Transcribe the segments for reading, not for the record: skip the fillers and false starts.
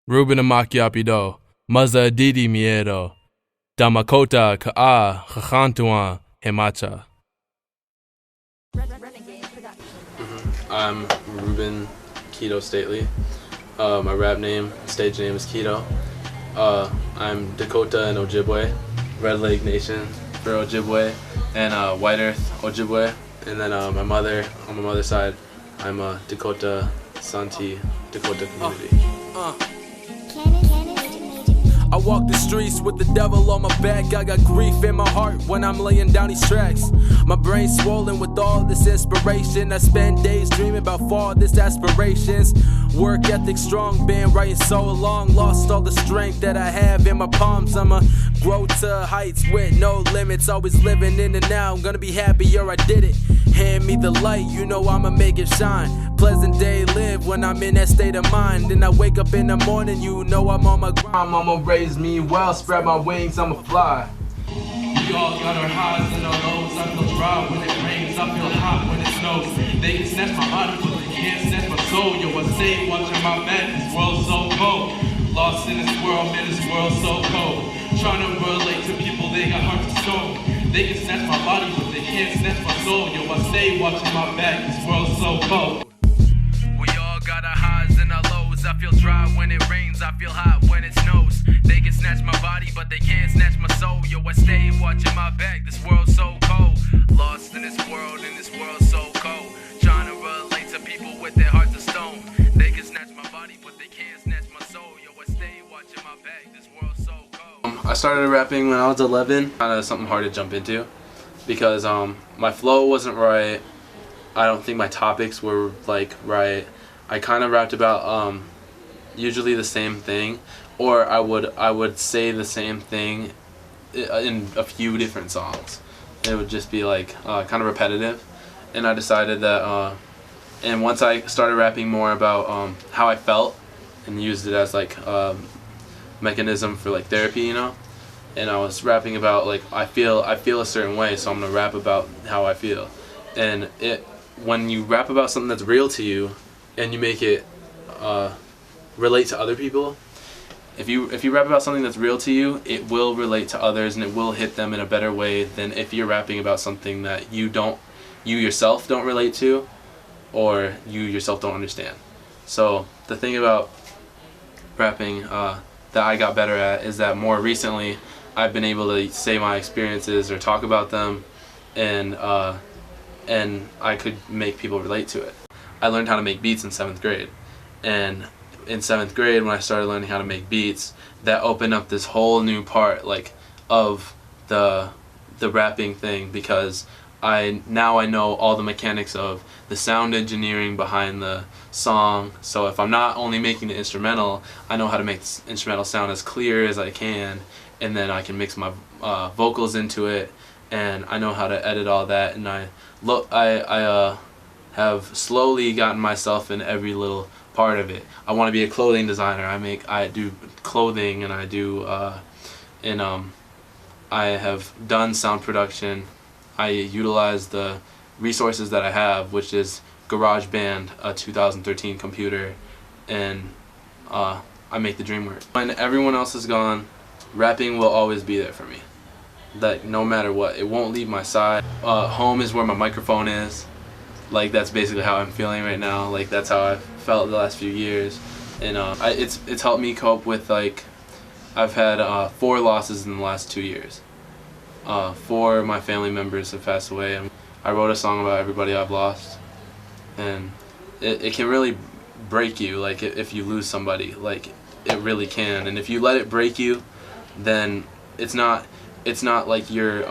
Reuben Stately, Maza Didi Miedo, Damakota Ka'a Chachantuan Hemacha. I'm Reuben Stately. My rap name, stage name is Keto. I'm Dakota and Ojibwe, Red Lake Nation for Ojibwe, and White Earth Ojibwe. And then on my mother's side, I'm a Dakota Santi Dakota community. I walk the streets with the devil on my back. I got grief in my heart when I'm laying down these tracks. My brain's swollen with all this inspiration. I spend days dreaming about farthest aspirations. Work ethic strong, been writing so long. Lost all the strength that I have in my palms. I'ma grow to heights with no limits. Always living in the now. I'm gonna be happier I did it. Hand me the light, you know I'ma make it shine. Pleasant day live when I'm in that state of mind. Then I wake up in the morning, you know I'm on my grind. Mama raised me well, spread my wings, I'ma fly. We all got our highs and our lows. I feel dry when it rains, I feel hot when it snows. They can snatch my body, but they can't snatch my soul. Yo, I stay watching my back, this world's so cold. Lost in this world, man, this world's so cold. Trying to relate to people, they got hearts of stone. They can snatch my body, but they can't snatch my soul. Yo, I stay watching my back, this world's so cold. We all got our highs and our lows. I feel dry when it rains, I feel hot when it snows. They can snatch my body, but they can't snatch my soul. Yo, I stay watching my back, this world's so cold. Lost in this world, and this world's so cold. Trying to relate to people with their hearts of stone. They can snatch my body, but they can't snatch my soul. Yo, I stay watching my back, this world's so cold. I started rapping when I was 11. Kind of something hard to jump into because my flow wasn't right. I don't think my topics were like right. I kind of rapped about usually the same thing, or I would say the same thing in a few different songs. It would just be like kind of repetitive, and I decided that and once I started rapping more about how I felt and used it as like mechanism for like therapy, you know, and I was rapping about like I feel a certain way, so I'm gonna rap about how I feel. And when you rap about something that's real to you and you make it relate to other people, if you rap about something that's real to you, it will relate to others and it will hit them in a better way than if you're rapping about something that you yourself don't relate to, or you yourself don't understand. So the thing about rapping that I got better at is that more recently I've been able to say my experiences or talk about them, and I could make people relate to it. I learned how to make beats in 7th grade, and in 7th grade when I started learning how to make beats, that opened up this whole new part like of the rapping thing, because now I know all the mechanics of the sound engineering behind the song. So if I'm not only making the instrumental, I know how to make the instrumental sound as clear as I can, and then I can mix my vocals into it, and I know how to edit all that. And I have slowly gotten myself in every little part of it. I want to be a clothing designer. I do clothing, and I do I have done sound production. I utilize the resources that I have, which is GarageBand, a 2013 computer, and I make the dream work. When everyone else is gone, rapping will always be there for me. Like, no matter what, it won't leave my side. Home is where my microphone is. Like, that's basically how I'm feeling right now. Like, that's how I've felt the last few years, and it's helped me cope with, like, I've had 4 losses in the last 2 years. 4 of my family members have passed away, and I wrote a song about everybody I've lost, and it can really break you, like, if you lose somebody, like, it really can. And if you let it break you, then it's not like you're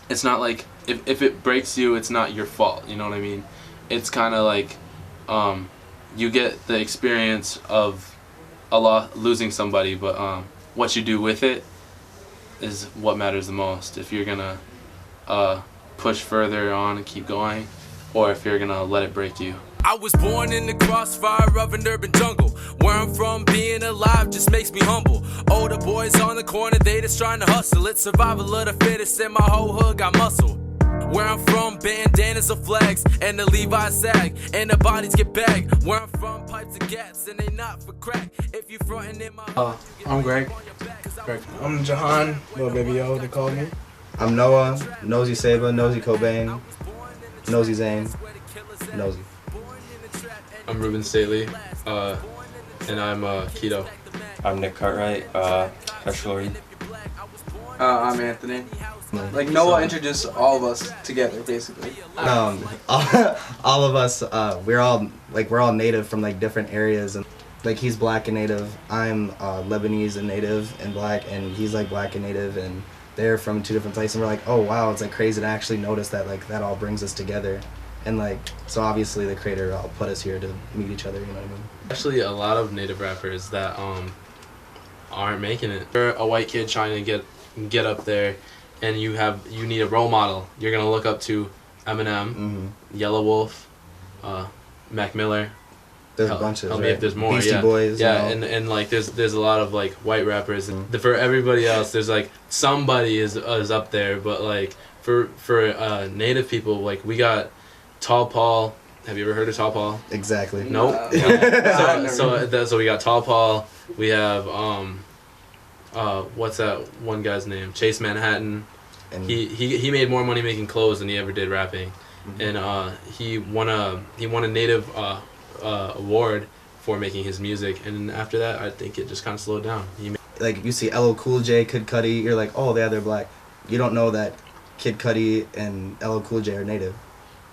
it's not like if it breaks you, it's not your fault, you know what I mean? It's kind of like you get the experience of losing somebody, but what you do with it is what matters the most. If you're gonna push further on and keep going, or if you're gonna let it break you. I was born in the crossfire of an urban jungle. Where I'm from, being alive just makes me humble. Older boys on the corner, they just trying to hustle. It's survival of the fittest, and my whole hood got muscle. Where I'm from, bandanas are flags, and the Levi's sag, and the bodies get bagged. Where I'm from, pipes and gats, and they not for crack. If you frontin' in my I'm Greg. I'm Jahan, little baby yo, they call me. I'm Noah, Nosy Saba, Nosy Cobain, Nosy Zane, Nosy. I'm Reuben Stately, and I'm Keto. I'm Nick Cartwright, Ashori. I'm Anthony. Like Noah introduced all of us together, basically. All of us, we're all native from like different areas, and like he's black and native. I'm Lebanese and native and black, and he's like black and native, and they're from two different places. And we're like, oh wow, it's like crazy to actually notice that like that all brings us together, and like so obviously the creator put us here to meet each other. You know what I mean? Actually, a lot of native rappers that aren't making it. You're a white kid trying to get up there, and you need a role model. You're gonna look up to Eminem, Yellow Wolf, Mac Miller. There's a bunch of Help me if there's more. Beastie Boys. Yeah, you know? and like there's a lot of like white rappers, and for everybody else, there's like somebody is up there, but like for native people, like we got Tall Paul. Have you ever heard of Tall Paul? Exactly. Nope. So we got Tall Paul. We have what's that one guy's name? Chase Manhattan. And he made more money making clothes than he ever did rapping, and he won a native award for making his music. And after that, I think it just kind of slowed down. Like you see LL Cool J, Kid Cudi, you're like, oh yeah, they're black. You don't know that Kid Cudi and LL Cool J are native.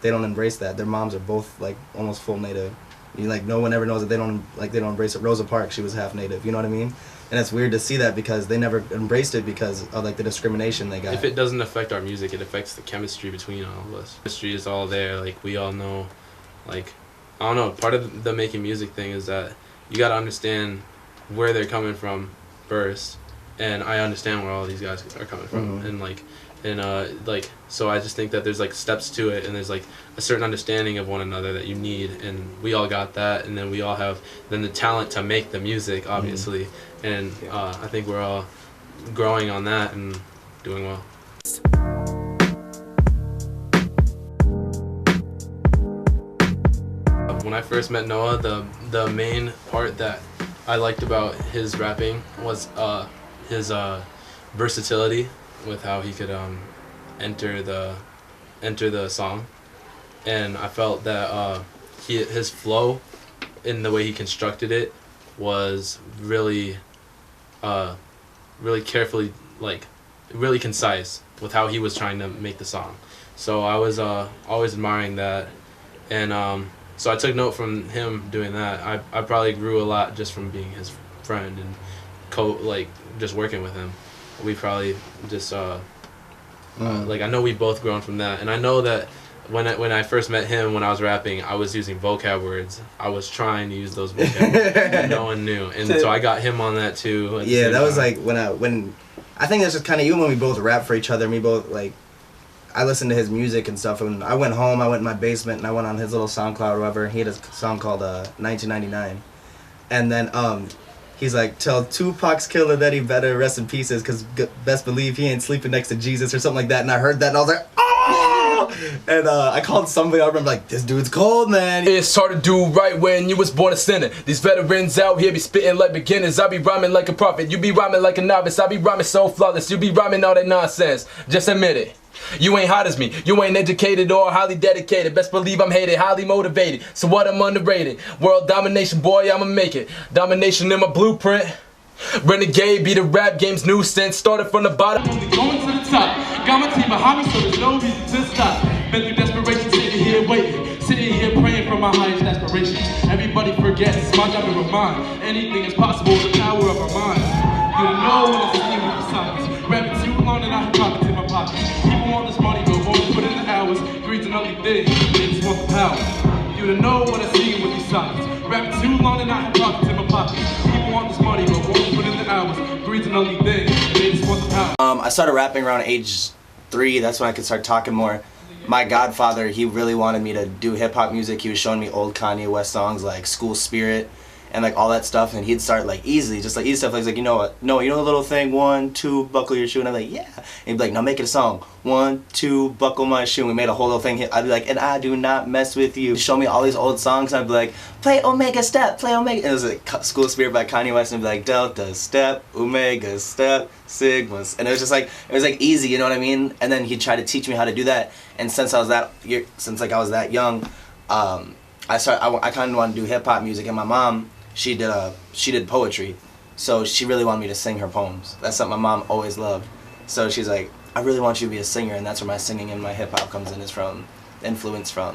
They don't embrace that. Their moms are both like almost full native. No one ever knows that they don't embrace it. Rosa Parks, she was half native. You know what I mean? And it's weird to see that because they never embraced it because of like the discrimination they got. If it doesn't affect our music, it affects the chemistry between all of us. Chemistry is all there. Like we all know, like I don't know. Part of the making music thing is that you got to understand where they're coming from first, and I understand where all these guys are coming from, and so I just think that there's like steps to it, and there's like a certain understanding of one another that you need, and we all got that, and then we all have then the talent to make the music, obviously, and I think we're all growing on that and doing well. When I first met Noah, the main part that I liked about his rapping was his versatility with how he could enter the song, and I felt that his flow in the way he constructed it was really carefully, like really concise with how he was trying to make the song. So I was always admiring that, and so I took note from him doing that. I probably grew a lot just from being his friend and just working with him. We probably just like I know we both grown from that, and I know that when I first met him when I was rapping, I was using vocab words. I was trying to use those vocab words, and no one knew, and so I got him on that too. Yeah, that was like when I think that's just kind of you when we both rap for each other. And we both like I listened to his music and stuff, and I went home. I went in my basement and I went on his little SoundCloud or whatever. He had a song called 1999, and then he's like, tell Tupac's killer that he better rest in pieces, because best believe he ain't sleeping next to Jesus or something like that. And I heard that and I was like, oh! And I called somebody, I remember like, this dude's cold, man. It's hard to do right when you was born a sinner. These veterans out here be spitting like beginners. I be rhyming like a prophet, you be rhyming like a novice. I be rhyming so flawless, you be rhyming all that nonsense. Just admit it. You ain't hot as me, you ain't educated or highly dedicated. Best believe I'm hated, highly motivated. So what, I'm underrated. World domination, boy, I'ma make it. Domination in my blueprint. Renegade be the rap game's nuisance. Started from the bottom. Going to the top. Got my team behind me, so there's no reason to stop. Been through desperation, sitting here waiting. Sitting here praying for my highest aspirations. Everybody forgets, it's my job to remind. Anything is possible with the power of our minds. You don't know when it's seen with the silence. Rapping too long and I have pockets in my pockets. People want this money, but won't put in the hours. Greed's an ugly thing, they just want the power. You don't know what I see with these silence. Rapping too long and I have pockets in my pockets. People want this money, but won't put in the hours. Greed's an ugly thing, they just want the power. I started rapping around age 3. That's when I could start talking more. My godfather, he really wanted me to do hip-hop music. He was showing me old Kanye West songs like School Spirit and like all that stuff, and he'd start like easy, just like easy stuff. Like, he's like, you know what? No, you know the little thing, 1, 2, buckle your shoe, and I'm like, yeah. And he'd be like, now make it a song. 1, 2, buckle my shoe. And we made a whole little thing. I'd be like, and I do not mess with you. He'd show me all these old songs, and I'd be like, play Omega Step, play Omega. And it was like School Spirit by Kanye West, and I'd be like, Delta Step, Omega Step, Sigmas, and it was just like, it was like easy, you know what I mean? And then he'd try to teach me how to do that. And since I was that that young, I kind of wanted to do hip hop music, and my mom, she did poetry, so she really wanted me to sing her poems. That's something my mom always loved. So she's like, I really want you to be a singer, and that's where my singing and my hip hop comes in, is from influence from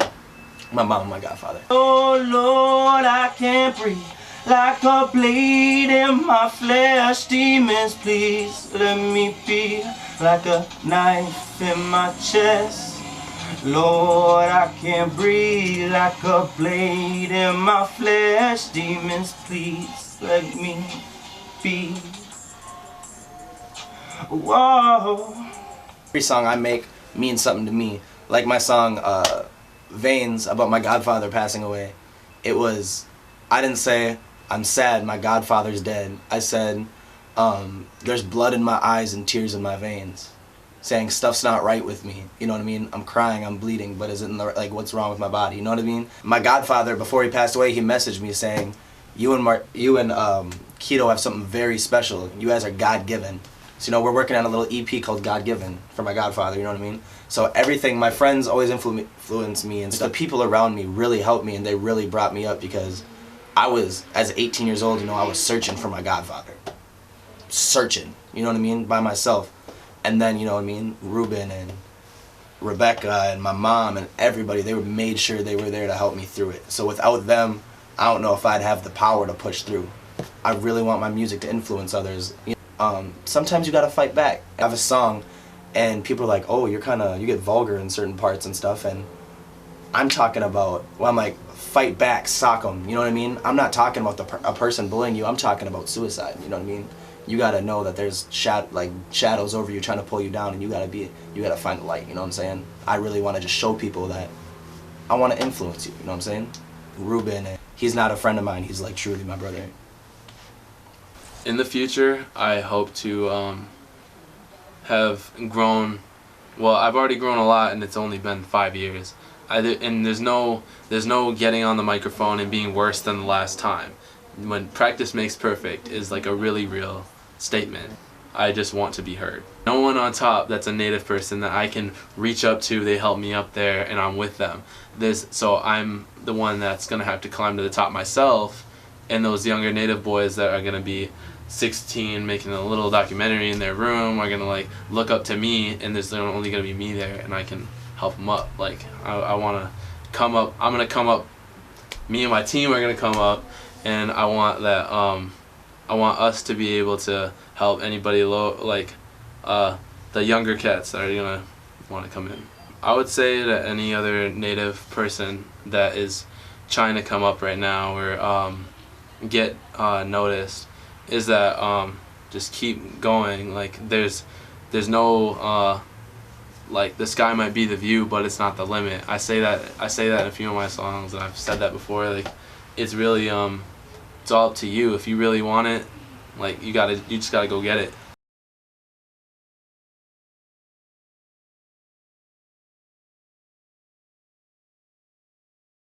my mom and my godfather. Oh Lord, I can't breathe, like a blade in my flesh. Demons, please let me be, like a knife in my chest. Lord, I can't breathe, like a blade in my flesh. Demons, please let me be. Whoa. Every song I make means something to me. Like my song Veins, about my godfather passing away. It was, I didn't say, I'm sad, my godfather's dead. I said, there's blood in my eyes and tears in my veins. Saying stuff's not right with me, you know what I mean? I'm crying, I'm bleeding, but is it like, what's wrong with my body, you know what I mean? My godfather, before he passed away, he messaged me saying, you and Keto have something very special. You guys are God-given. So, you know, we're working on a little EP called God-given for my godfather, you know what I mean? So everything, my friends always influenced me, and the people around me really helped me, and they really brought me up, because I was, as 18 years old, you know, I was searching for my godfather. Searching, you know what I mean, by myself. And then, you know what I mean, Reuben and Rebecca and my mom and everybody, they made sure they were there to help me through it. So without them, I don't know if I'd have the power to push through. I really want my music to influence others. Sometimes you gotta fight back. I have a song, and people are like, oh, you get vulgar in certain parts and stuff, and I'm talking about, well, I'm like, fight back, sock them, you know what I mean? I'm not talking about a person bullying you, I'm talking about suicide, you know what I mean? You gotta know that there's shadows over you trying to pull you down, and you gotta find the light, you know what I'm saying? I really wanna just show people that I wanna influence you, you know what I'm saying? Reuben, he's not a friend of mine, he's like truly my brother. In the future, I hope to have grown, well, I've already grown a lot, and it's only been 5 years. And there's no getting on the microphone and being worse than the last time. When practice makes perfect is like a really real statement. I just want to be heard. No one on top that's a native person that I can reach up to, they help me up there, and I'm with them. So I'm the one that's gonna have to climb to the top myself, and those younger native boys that are gonna be 16 making a little documentary in their room are gonna like look up to me, and there's only gonna be me there, and I can help them up. Like I wanna come up, I'm gonna come up, me and my team are gonna come up, and I want that I want us to be able to help anybody the younger cats that are gonna want to come in. I would say that any other native person that is trying to come up right now or get noticed is that just keep going. Like there's no like the sky might be the view, but it's not the limit. I say that in a few of my songs, and I've said that before. Like it's really it's all up to you. If you really want it, like you just gotta go get it.